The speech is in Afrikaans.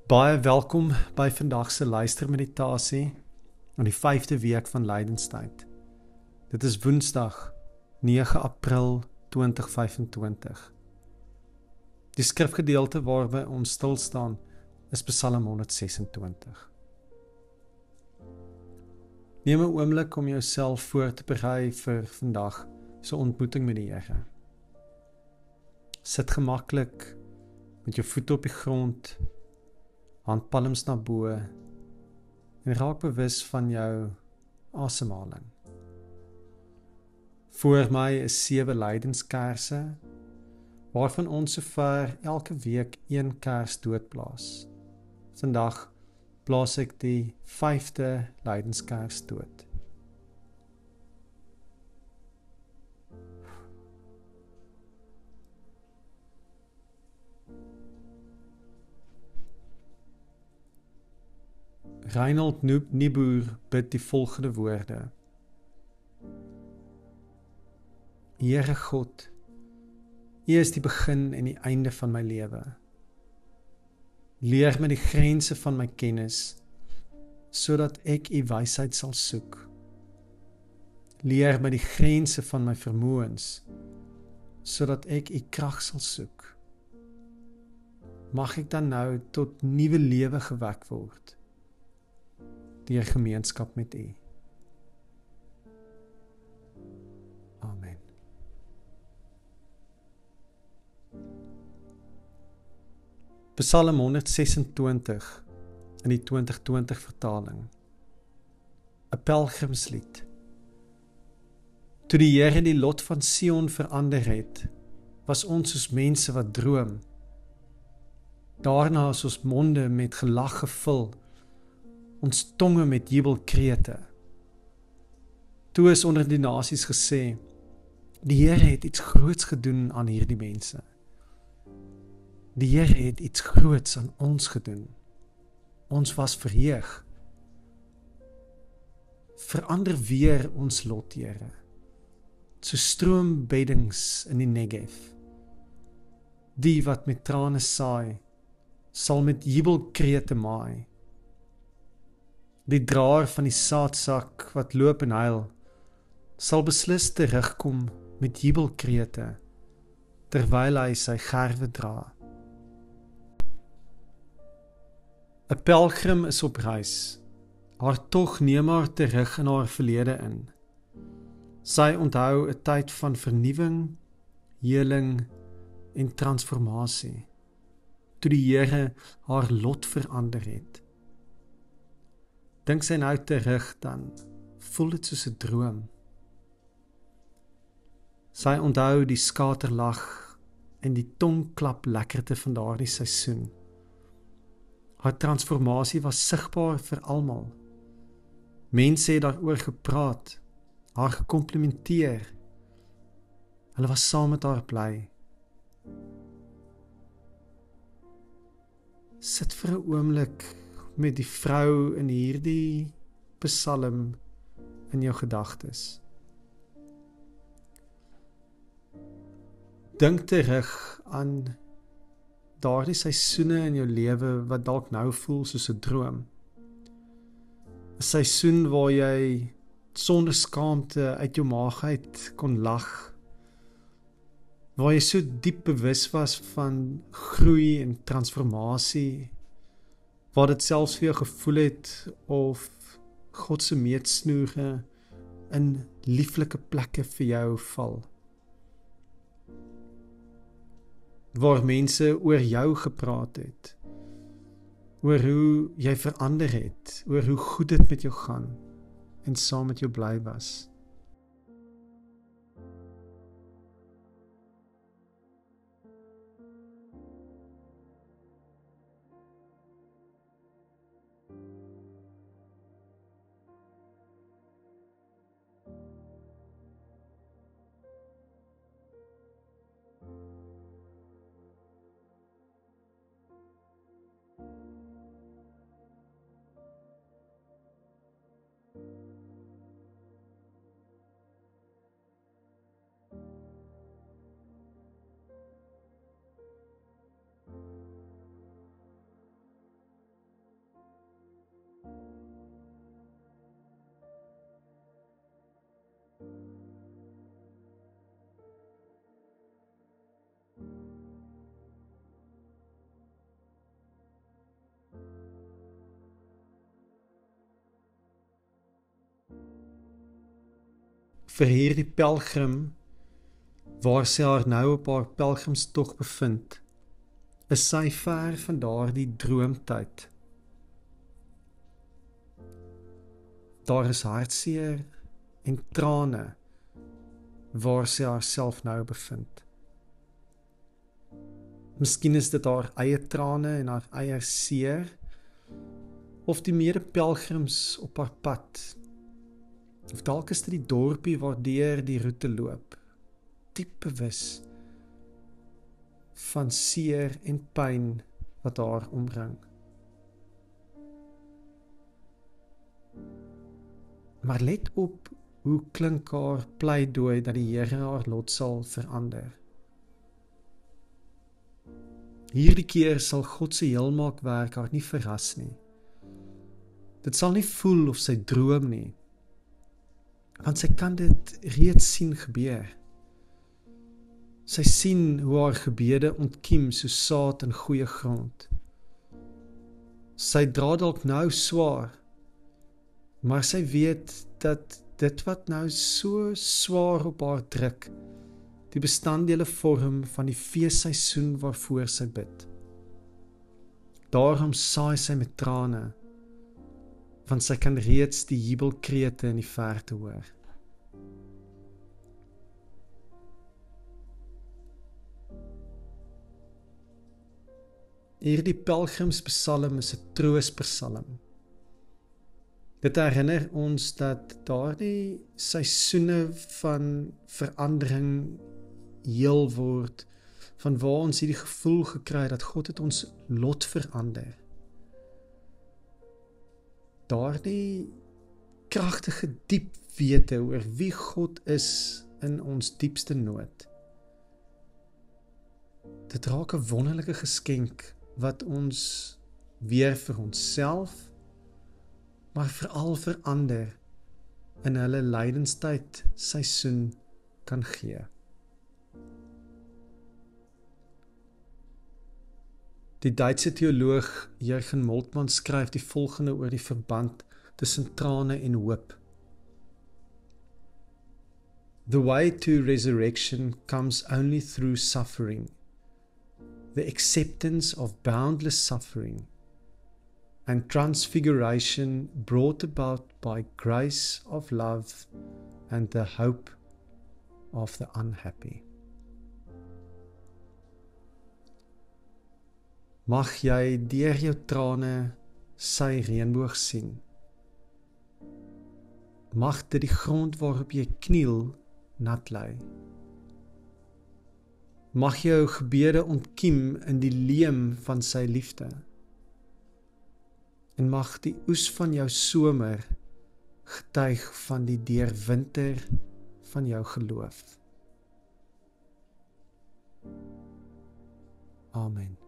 Baie welkom by vandag se luistermeditasie aan die 5de week van Lydenstyd. Dit is Woensdag, 9 April 2025. Die skrifgedeelte waarby ons stil staan is Psalm 126. Neem 'n oomblik om jouself voor te berei vir vandag se ontmoeting met die Here. Sit gemaklik met jou voete op die grond, handpalms na bo en raak bewus van jou asemhaling. Voor my is 7 lydenskerse, waarvan ons sover elke week 1 kers doodblaas. Vandag blaas ek die 5de lydenskers dood. Reinhold Niebuhr bid die volgende woorde: Here God, U is die begin en die einde van my lewe. Leer my die grense van my kennis, sodat ek U wysheid sal soek. Leer my die grense van my vermoëns, sodat ek U krag sal soek. Mag ek dan nou tot nuwe lewe gewek word deur gemeenskap met U. Amen. Psalm 126 in die 2020 vertaling. 'n Pelgrimslied. Toe die Here die lot van Sion verander het, was ons soos mense wat droom. Daarna is ons monde met gelag gevul, ons tonge met jubelkrete. Toe is onder die nasies gesê, die Here het iets groots gedoen aan hierdie mense. Die Here het iets groots aan ons gedoen. Ons was verheug. Verander weer ons lot, Here, so stroombeddings in die Negev. Die wat met trane saai, sal met jubelkrete maai. Die draer van die saadsak wat loop en huil, sal beslis terugkom met jubelkrete, terwyl hy sy gerwe dra. 'n pelgrim is op reis, haar tog neem haar terug in haar verlede in. Sy onthou 'n tyd van vernuwing, heling en transformasie, toe die Here haar lot verander het. Dink sy nou terug, dan voel dit soos 'n droom. Sy onthou die skaterlag en die tongklap lekkerte van daardie seisoen. Haar transformasie was sigbaar vir almal. Mense het daaroor gepraat, haar gekomplimenteer. Hulle was saam met haar bly. Sit vir 'n oomblik met die vrou in hierdie psalm in jou gedagtes. Dink terug aan daardie seisoene in jou lewe wat dalk nou voel soos 'n droom. 'n Seisoen waar jy sonder skaamte uit jou maag uit kon lag. Waar jy so diep bewus was van groei en transformasie. Waar dit selfs vir jou gevoel het of God se meetsnoere in lieflike plekke vir jou val. Waar mense oor jou gepraat het, oor hoe jy verander het, oor hoe goed dit met jou gaan en saam met jou bly was. vir hierdie pelgrim, waar sy haar nou op haar pelgrimstog bevind, is sy ver van daardie droomtyd. Daar is hartseer en trane waar sy haarself nou bevind. Miskien is dit haar eie trane en haar eie seer, of die mede-pelgrims op haar pad, of dalk is dit die dorpie waardeur die roete loop, diep bewus van seer en pyn wat haar omring. Maar let op hoe klink haar pleidooi dat die Here haar lot sal verander. Hierdie keer sal God se heelmaakwerk haar nie verras nie. Dit sal nie voel of sy droom nie, want sy kan dit reeds sien gebeur. Sy sien hoe haar gebede ontkiem soos saad in goeie grond. Sy dra dalk nou swaar, maar sy weet dat dit wat nou so swaar op haar druk, die bestanddele vorm van die feesseisoen waarvoor sy bid. Daarom saai sy met trane, want sy kan reeds die jubelkrete in die verte hoor. Hierdie pelgrimspsalm is 'n troospsalm. Dit herinner ons dat daardie seisoene van verandering heel word, van waar ons hierdie gevoel gekry dat God het ons lot verander. Daardie kragtige diep wete oor wie God is in ons diepste nood. Dit raak 'n wonderlike geskenk wat ons weer vir onsself, maar veral vir ander in hulle lydenstyd seisoen kan gee. Die Duitse teoloog Jürgen Moltmann skryf die volgende oor die verband tussen trane en hoop. The way to resurrection comes only through suffering, the acceptance of boundless suffering, and transfiguration brought about by grace of love and the hope of the unhappy. Mag jy deur jou trane sy reënboog sien. Mag dit die grond waarop jy kniel nat lei. Mag jou gebede ontkiem in die leem van sy liefde. En mag die oes van jou somer getuig van die deurwinter van jou geloof. Amen.